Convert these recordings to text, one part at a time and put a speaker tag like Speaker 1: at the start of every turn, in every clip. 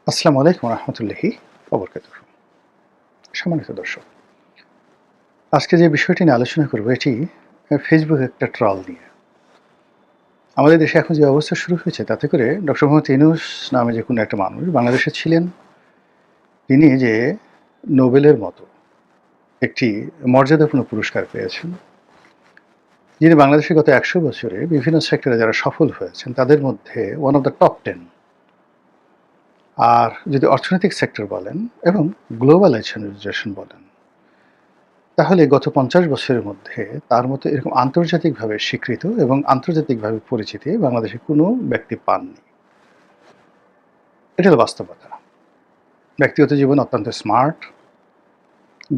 Speaker 1: আসসালামু আলাইকুম রহমতুল্লাহি ওবরকাতুহ। সম্মানিত দর্শক, আজকে যে বিষয়টি নিয়ে আলোচনা করব এটি ফেসবুক একটা ট্রল নিয়ে। আমাদের দেশে এখন যে অবস্থা শুরু হয়েছে তাতে করে ডক্টর মোহাম্মদ ইউনূস নামে যে কোনো একটা মানুষ বাংলাদেশে ছিলেন, তিনি যে নোবেলের মতো একটি মর্যাদাপূর্ণ পুরস্কার পেয়েছেন, যিনি বাংলাদেশের গত ১০০ বছরে বিভিন্ন সেক্টরে যারা সফল হয়েছেন তাদের মধ্যে ওয়ান অফ দ্য টপ 10। আর যদি অর্থনৈতিক সেক্টর বলেন এবং গ্লোবালাইজেশন বলেন, তাহলে গত ৫০ বছরের মধ্যে তার মতো এরকম আন্তর্জাতিকভাবে স্বীকৃত এবং আন্তর্জাতিকভাবে পরিচিতি বাংলাদেশে কোনো ব্যক্তি পাননি। এটা হলো বাস্তবতা। ব্যক্তিগত জীবন অত্যন্ত স্মার্ট,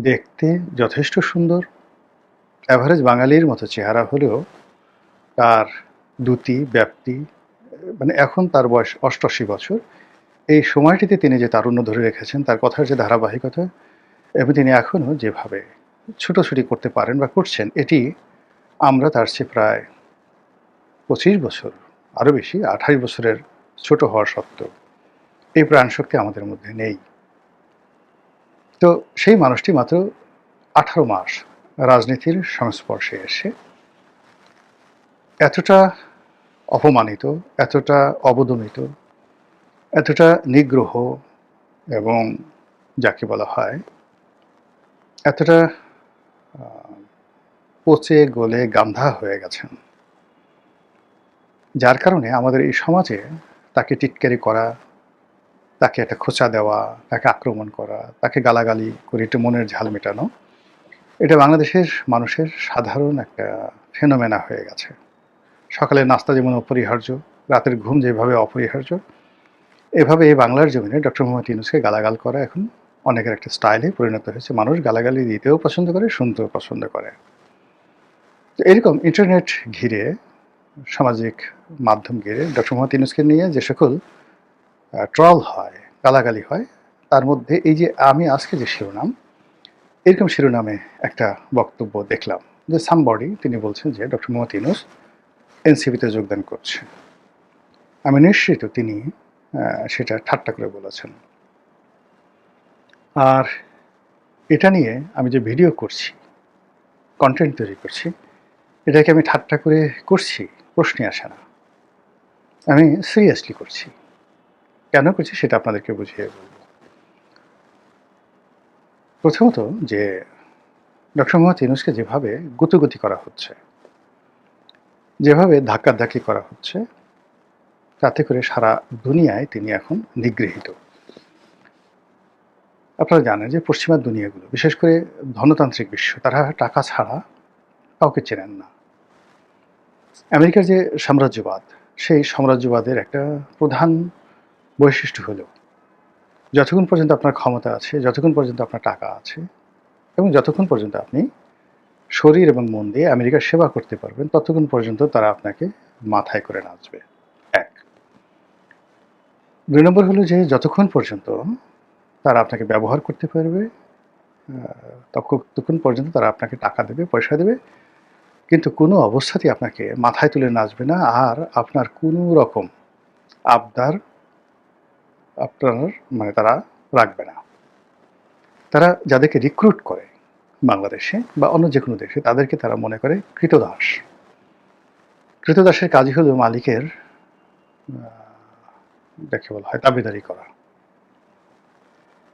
Speaker 1: দেখতে যথেষ্ট সুন্দর, এভারেজ বাঙালির মতো চেহারা হলেও তার দ্যুতি, ব্যাপ্তি, মানে এখন তার বয়স ৮৮ বছর। এই সময়টিতে তিনি যে তারুণ্য ধরে রেখেছেন, তার কথার যে ধারাবাহিকতা এবং তিনি এখনও যেভাবে ছুটোছুটি করতে পারেন বা করছেন, এটি আমরা তার চেয়ে প্রায় ২৫ বছর, আরও বেশি ২৮ বছরের ছোট হওয়া সত্ত্বেও এই প্রাণশক্তি আমাদের মধ্যে নেই। তো সেই মানুষটি মাত্র ১৮ মাস রাজনীতির সংস্পর্শে এসে এতটা অপমানিত, এতটা অবদমিত, এতটা নিগ্রহ এবং যাকে বলা হয় এতটা পচে গলে গান্ধা হয়ে গেছেন, যার কারণে আমাদের এই সমাজে তাকে টিটকারি করা, তাকে একটা খোঁচা দেওয়া, তাকে আক্রমণ করা, তাকে গালাগালি করে একটু মনের ঝাল মেটানো, এটা বাংলাদেশের মানুষের সাধারণ একটা ফেনোমেনা হয়ে গেছে। সকালের নাস্তা যেমন অপরিহার্য, রাতের ঘুম যেভাবে অপরিহার্য, এভাবে এই বাংলার জমিনে ডক্টর মোহাম্মদ ইউনূসকে গালাগাল করা এখন অনেকের একটা স্টাইলে পরিণত হয়েছে। মানুষ গালাগালি দিতেও পছন্দ করে, শুনতেও পছন্দ করে। তো এরকম ইন্টারনেট ঘিরে, সামাজিক মাধ্যম ঘিরে ডক্টর মোহাম্মদ ইউনূসকে নিয়ে যে সকল ট্রল হয়, গালাগালি হয়, তার মধ্যে এই যে আমি আজকে যে শিরোনাম, এরকম শিরোনামে একটা বক্তব্য দেখলাম যে সামবডি তিনি বলছেন যে ডক্টর মোহাম্মদ ইউনূস এনসিপিতে যোগদান করছে। আমি নিশ্চিত তিনি সেটা ঠাট্টা করে বলেছেন। আর এটা নিয়ে আমি যে ভিডিও করছি, কন্টেন্ট তৈরি করছি, এটাকে আমি ঠাট্টা করে করছি প্রশ্নই আসে না। আমি সিরিয়াসলি করছি। কেন করছি সেটা আপনাদেরকে বুঝিয়ে বলব। প্রথমত যে ডক্টর মোহাম্মদ ইউনূসকে যেভাবে গুতোগুতি করা হচ্ছে, যেভাবে ধাক্কাধাক্কি করা হচ্ছে, তাতে করে সারা দুনিয়ায় তিনি এখন নিগৃহীত। আপনারা জানেন যে পশ্চিমা দুনিয়াগুলো, বিশেষ করে ধনতান্ত্রিক বিশ্ব, তারা টাকা ছাড়া কাউকে চেনেন না। আমেরিকার যে সাম্রাজ্যবাদ, সেই সাম্রাজ্যবাদের একটা প্রধান বৈশিষ্ট্য হলো যতক্ষণ পর্যন্ত আপনার ক্ষমতা আছে, যতক্ষণ পর্যন্ত আপনার টাকা আছে এবং যতক্ষণ পর্যন্ত আপনি শরীর এবং মন দিয়ে আমেরিকার সেবা করতে পারবেন, ততক্ষণ পর্যন্ত তারা আপনাকে মাথায় করে নাচবে। ১। ২ নম্বর হলো যে যতক্ষণ পর্যন্ত তারা আপনাকে ব্যবহার করতে পারবে, ততক্ষণ পর্যন্ত তারা আপনাকে টাকা দেবে, পয়সা দেবে, কিন্তু কোনো অবস্থাতেই আপনাকে মাথায় তুলে নাচবে না। আর আপনার কোনো রকম আবদার আপনার তারা রাখবে না। তারা যাদেরকে রিক্রুট করে বাংলাদেশে বা অন্য যে কোনো দেশে, তাদেরকে তারা মনে করে ক্রীতদাস। ক্রীতদাসের কাজই হলো মালিকের যাকে বলা হয় দাবিদারি করা।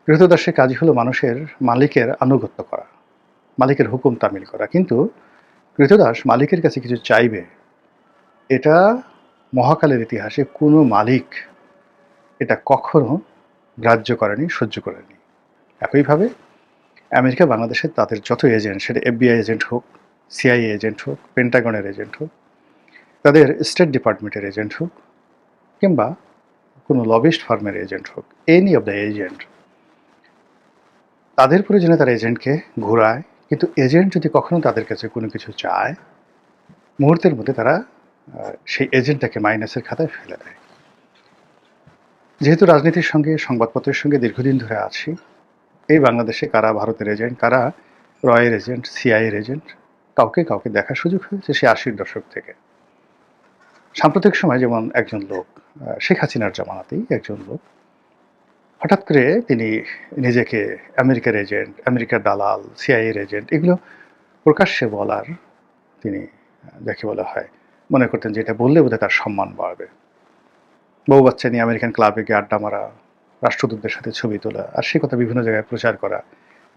Speaker 1: ক্রীতদাসের কাজই হলো মানুষের মালিকের আনুগত্য করা, মালিকের হুকুম তামিল করা। কিন্তু ক্রীতদাস মালিকের কাছে কিছু চাইবে, এটা মহাকালের ইতিহাসে কোনো মালিক এটা কখনো গ্রাহ্য করেনি, সহ্য করেনি। একইভাবে আমেরিকা বাংলাদেশে তাদের যত এজেন্ট, সেটা এফবিআই এজেন্ট হোক, সিআইএ এজেন্ট হোক, পেন্টাগনের এজেন্ট হোক, তাদের স্টেট ডিপার্টমেন্টের এজেন্ট হোক, কিংবা কোনো লবিস্ট ফার্মের এজেন্ট হোক, এনি অফ দ্য এজেন্ট, তাদের প্রয়োজনে তারা এজেন্টকে ঘোরায়। কিন্তু এজেন্ট যদি কখনো তাদের কাছে কোনো কিছু চায়, মুহূর্তের মধ্যে তারা সেই এজেন্টটাকে মাইনাসের খাতায় ফেলে দেয়। যেহেতু রাজনীতির সঙ্গে, সংবাদপত্রের সঙ্গে দীর্ঘদিন ধরে আছি, এই বাংলাদেশে কারা ভারতের এজেন্ট, কারা রয়ের এজেন্ট, সিআইএর এজেন্ট, কাউকে কাউকে দেখার সুযোগ হয়েছে সে ৮০-র দশক থেকে। সাম্প্রতিক সময় যেমন একজন লোক, শেখ হাসিনার জামানাতেই একজন লোক হঠাৎ করে তিনি নিজেকে আমেরিকার এজেন্ট, আমেরিকার দালাল, সিআইএর এজেন্ট এগুলো প্রকাশ্যে বলার তিনি যাকে বলা হয় মনে করতেন যে এটা বললে বোধহয় তার সম্মান বাড়বে। বউ বাচ্চা নিয়ে আমেরিকান ক্লাবে গিয়ে আড্ডা মারা, রাষ্ট্রদূতদের সাথে ছবি তোলা আর সে কথা বিভিন্ন জায়গায় প্রচার করা,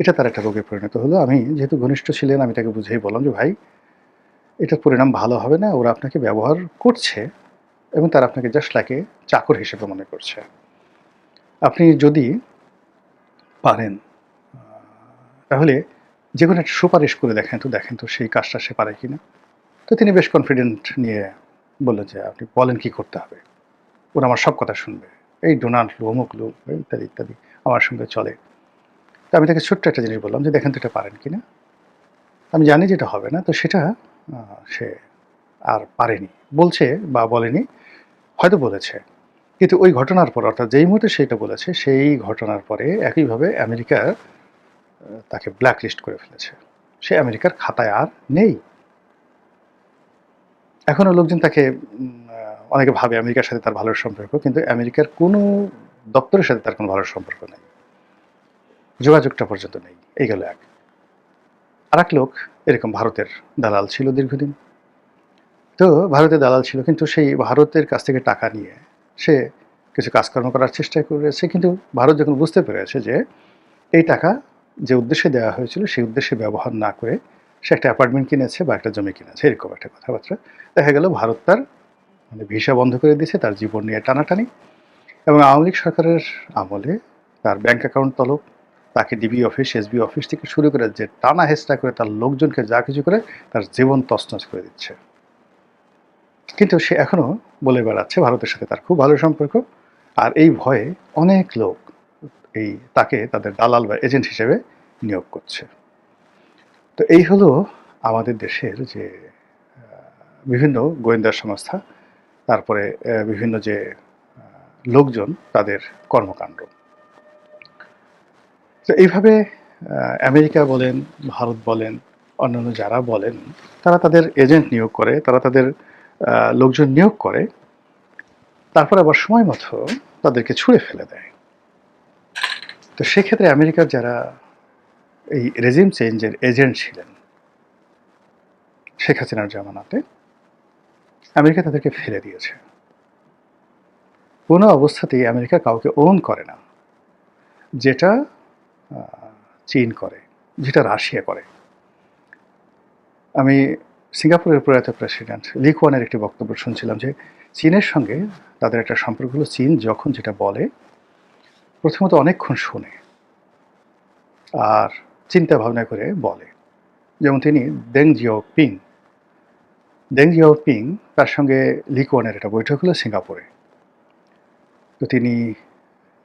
Speaker 1: এটা তার একটা রোগে পরিণত হলো। আমি যেহেতু ঘনিষ্ঠ ছিলেন আমি তাকে বুঝিয়ে বললাম যে ভাই এটার পরিণাম ভালো হবে না, ওরা আপনাকে ব্যবহার করছে এবং তারা আপনাকে জাস্ট লাইক এ চাকর হিসেবে মনে করছে। আপনি যদি পারেন তাহলে যে কোনো একটা সুপারিশ করে দেখেন তো সেই কাজটা সে পারে কিনা। তো তিনি বেশ কনফিডেন্ট নিয়ে বললেন যে আপনি বলেন কি করতে হবে, ওরা আমার সব কথা শুনবে, এই ডোনাল্ড লু অমুক লু ইত্যাদি ইত্যাদি আমার সঙ্গে চলে। তো আমি তাকে ছোট্ট একটা জিনিস বললাম যে দেখেন তো এটা পারেন কিনা। আমি জানি যে এটা হবে না, তো সেটা সে আর পারেনি, বলছে বা বলেনি, হয়তো বলেছে। কিন্তু ওই ঘটনার পর অর্থাৎ যেই মুহূর্তে সেটা বলেছে সেই ঘটনার পরে একইভাবে আমেরিকা তাকে ব্ল্যাক লিস্ট করে ফেলেছে। সে আমেরিকার খাতায় আর নেই। এখনও লোকজন তাকে অনেকে ভাবে আমেরিকার সাথে তার ভালো সম্পর্ক, কিন্তু আমেরিকার কোনো দপ্তরের সাথে তার কোনো ভালো সম্পর্ক নেই, যোগাযোগটা পর্যন্ত নেই। এই গেল এক। আর এক লোক এরকম ভারতের দালাল ছিল দীর্ঘদিন। তো ভারতের দালাল ছিল, কিন্তু সেই ভারতের কাছ থেকে টাকা নিয়ে সে কিছু কাজকর্ম করার চেষ্টা করেছে, কিন্তু ভারত যখন বুঝতে পেরেছে যে এই টাকা যে উদ্দেশ্যে দেওয়া হয়েছিল সেই উদ্দেশ্যে ব্যবহার না করে সে একটা অ্যাপার্টমেন্ট কিনেছে বা একটা জমি কিনেছে, এরকম একটা কথাবার্তা। দেখা গেল ভারত তার মানে ভিসা বন্ধ করে দিয়েছে, তার জীবন নিয়ে টানাটানি। এবং আওয়ামী লীগ সরকারের আমলে তার ব্যাংক অ্যাকাউন্ট তলব, তাকে ডিবি অফিস, এসবি অফিস থেকে শুরু করে যে টানা হেঁচড়া করে তার লোকজনকে যা কিছু করে তার জীবন তছনছ করে দিচ্ছে। কিন্তু সে এখনও বলে বেড়াচ্ছে ভারতের সাথে তার খুব ভালো সম্পর্ক, আর এই ভয়ে অনেক লোক এই তাকে তাদের দালাল বা এজেন্ট হিসেবে নিয়োগ করছে। তো এই হলো আমাদের দেশের যে বিভিন্ন গোয়েন্দা সংস্থা, তারপরে বিভিন্ন যে লোকজন তাদের কর্মকাণ্ড। তো এইভাবে আমেরিকা বলেন, ভারত বলেন, অন্যান্য যারা বলেন তারা তাদের এজেন্ট নিয়োগ করে, তারা তাদের লোকজন নিয়োগ করে, তারপর আবার সময় মতো তাদেরকে ছুঁড়ে ফেলে দেয়। তো সেক্ষেত্রে আমেরিকার যারা এই রেজিম চেঞ্জের এজেন্ট ছিলেন শেখ হাসিনার জামানাতে, আমেরিকা তাদেরকে ফেলে দিয়েছে। কোনো অবস্থাতেই আমেরিকা কাউকে ওন করে না, যেটা চীন করে, যেটা রাশিয়া করে। আমি সিঙ্গাপুরের প্রয়াত প্রেসিডেন্ট লি কুয়ানের একটি বক্তব্য শুনছিলাম যে চীনের সঙ্গে তাদের একটা সম্পর্ক হলো, চীন যখন যেটা বলে প্রথমত অনেকক্ষণ শোনে আর চিন্তা ভাবনা করে বলে। যেমন তিনি দেং জিয়াওপিং তার সঙ্গে লি কুয়ানের একটা বৈঠক হলো সিঙ্গাপুরে। তো তিনি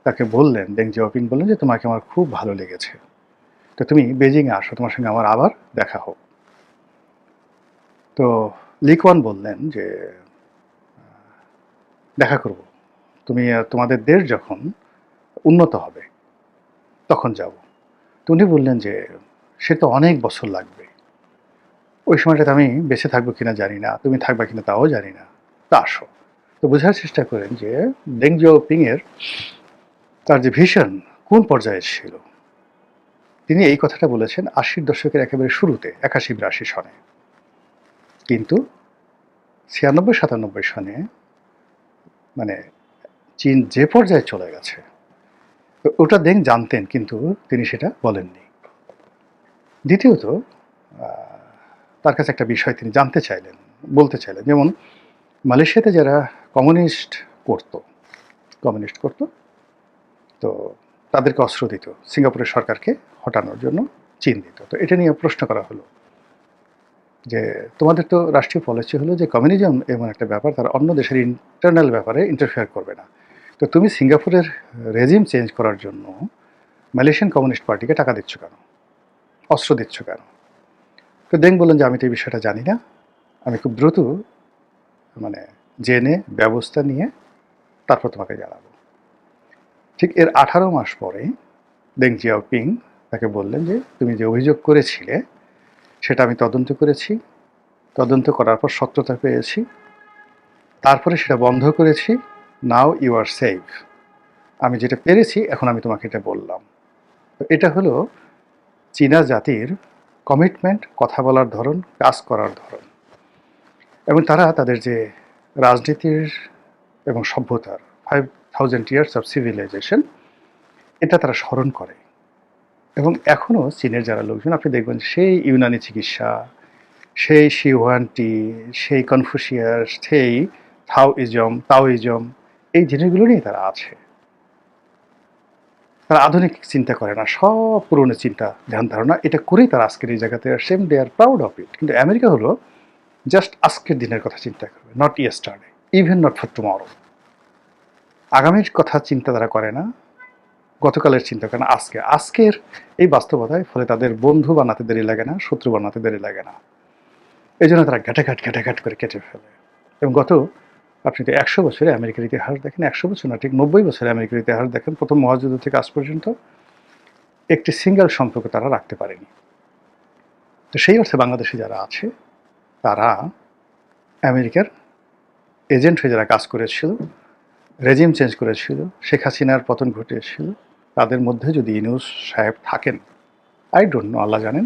Speaker 1: তাকে বললেন, দেং জিয়াওপিং বললেন যে তোমাকে আমার খুব ভালো লেগেছে, তো তুমি বেজিংয়ে আসো, তোমার সঙ্গে আমার আবার দেখা হোক। তো লি কুয়ান বললেন যে দেখা করব, তুমি তোমাদের দেশ যখন উন্নত হবে তখন যাব। তো উনি বললেন যে সে তো অনেক বছর লাগবে, ওই সময়টাতে আমি বেঁচে থাকবো কিনা জানি না, তুমি থাকবা কিনা তাও জানি না, তা আসো। তো বোঝার চেষ্টা করেন যে দেং জিয়াওপিংয়ের তার যে ভিশন কোন পর্যায়ে ছিল। তিনি এই কথাটা বলেছেন ৮০-র দশকের একেবারে শুরুতে, ৮১-৮২ সনে। কিন্তু ৯৬-৯৭ সনে মানে চীন যে পর্যায়ে চলে গেছে, তো ওটা দেং জানতেন, কিন্তু তিনি সেটা বলেননি। দ্বিতীয়ত তার কাছে একটা বিষয় তিনি জানতে চাইলেন, বলতে চাইলেন। যেমন মালয়েশিয়াতে যারা কমিউনিস্ট করত, তো তাদেরকে অস্ত্র দিত, সিঙ্গাপুরের সরকারকে হটানোর জন্য চীন দিত। তো এটা নিয়ে প্রশ্ন করা হলো যে তোমাদের তো রাষ্ট্রীয় পলিসি হলো যে কমিউনিজম এমন একটা ব্যাপার, তারা অন্য দেশের ইন্টারনাল ব্যাপারে ইন্টারফেয়ার করবে না, তো তুমি সিঙ্গাপুরের রেজিম চেঞ্জ করার জন্য মালয়েশিয়ান কমিউনিস্ট পার্টিকে টাকা দিচ্ছ কেন, অস্ত্র দিচ্ছ কেন? তো দেং বললেন যে আমি তো এই বিষয়টা জানি না, আমি খুব দ্রুত মানে জেনে ব্যবস্থা নিয়ে তারপর তোমাকে জানাবো। ঠিক এর ১৮ মাস পরে দেং জিয়াওপিং তাকে বললেন যে তুমি যে অভিযোগ করেছিলে সেটা আমি তদন্ত করেছি, তদন্ত করার পর সত্যতা পেয়েছি, তারপরে সেটা বন্ধ করেছি, নাও ইউ আর সেফ। আমি যেটা পেরেছি এখন আমি তোমাকে এটা বললাম। তো এটা হলো চীনা জাতির কমিটমেন্ট, কথা বলার ধরন, কাজ করার ধরন। এবং তারা তাদের যে রাজনীতির এবং সভ্যতার 5000 ইয়ার্স অফ সিভিলাইজেশন, এটা তারা স্মরণ করে। এবং এখনও চীনের যারা লোকজন, আপনি দেখবেন সেই ইউনানি চিকিৎসা, সেই শিহুয়ানটি, সেই কনফুসিয়াস, সেই তাওইজম, এই জিনিসগুলো নিয়ে তারা আছে। তারা আধুনিক চিন্তা করে না, সব পুরনো চিন্তা ধ্যান ধারণা, এটা করেই তারা আজকের এই জায়গাতে আসেন, দে আর প্রাউড অফ ইট। কিন্তু আমেরিকা হলো জাস্ট আজকের দিনের কথা চিন্তা করবে, not yesterday, even not for tomorrow. আগামীর কথা চিন্তা তারা করে না, গতকালের চিন্তা করে না, আজকের এই বাস্তবতায় ফলে তাদের বন্ধু বানাতে দেরি লাগে না, শত্রু বানাতে দেরি লাগে না। এই জন্য তারা ঘাটাঘাট করে কেটে ফেলে। এবং আপনি তো 100 বছরে আমেরিকার ইতিহাস দেখেন, 100 বছর না, ঠিক 90 বছরে আমেরিকার ইতিহাস দেখেন, প্রথম মহাযুদ্ধ থেকে আজ পর্যন্ত একটি সিঙ্গেল সম্পর্ক তারা রাখতে পারেনি। তো সেই অর্থে বাংলাদেশে যারা আছে তারা আমেরিকার এজেন্ট হয়ে যারা কাজ করেছিল, রেজিম চেঞ্জ করেছিল, শেখ হাসিনার পতন ঘটিয়েছিল, তাদের মধ্যে যদি ইউনূস সাহেব থাকেন, আই ডোন্ট নো, আল্লাহ জানেন,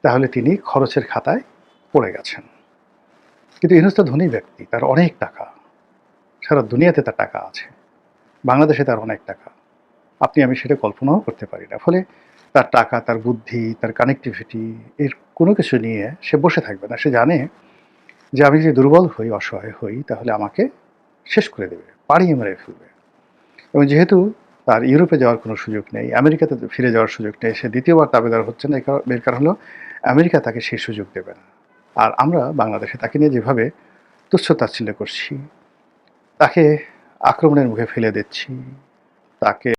Speaker 1: তাহলে তিনি খরচের খাতায় পড়ে গেছেন। কিন্তু ইউনূস তো ধনী ব্যক্তি, তার অনেক টাকা, সারা দুনিয়াতে তার টাকা আছে, বাংলাদেশে তার অনেক টাকা, আপনি আমি সেটা কল্পনাও করতে পারি না। ফলে তার টাকা, তার বুদ্ধি, তার কানেক্টিভিটি, এর কোনো কিছু নিয়ে সে বসে থাকবে না। সে জানে যে আমি যদি দুর্বল হই, অসহায় হই, তাহলে আমাকে শেষ করে দেবে, পাড়িয়ে মেরে ফেলবে। এবং যেহেতু তার ইউরোপে যাওয়ার কোনো সুযোগ নেই, আমেরিকাতে ফিরে যাওয়ার সুযোগ নেই, সে দ্বিতীয়বার দাবিদার হচ্ছে না, এর কারণ হলো আমেরিকা তাকে সেই সুযোগ দেবে না। আর আমরা বাংলাদেশে তাকে নিয়ে যেভাবে তুচ্ছ-তাচ্ছিল্য করছি, তাকে আক্রমণের মুখে ফেলে দিচ্ছি, তাকে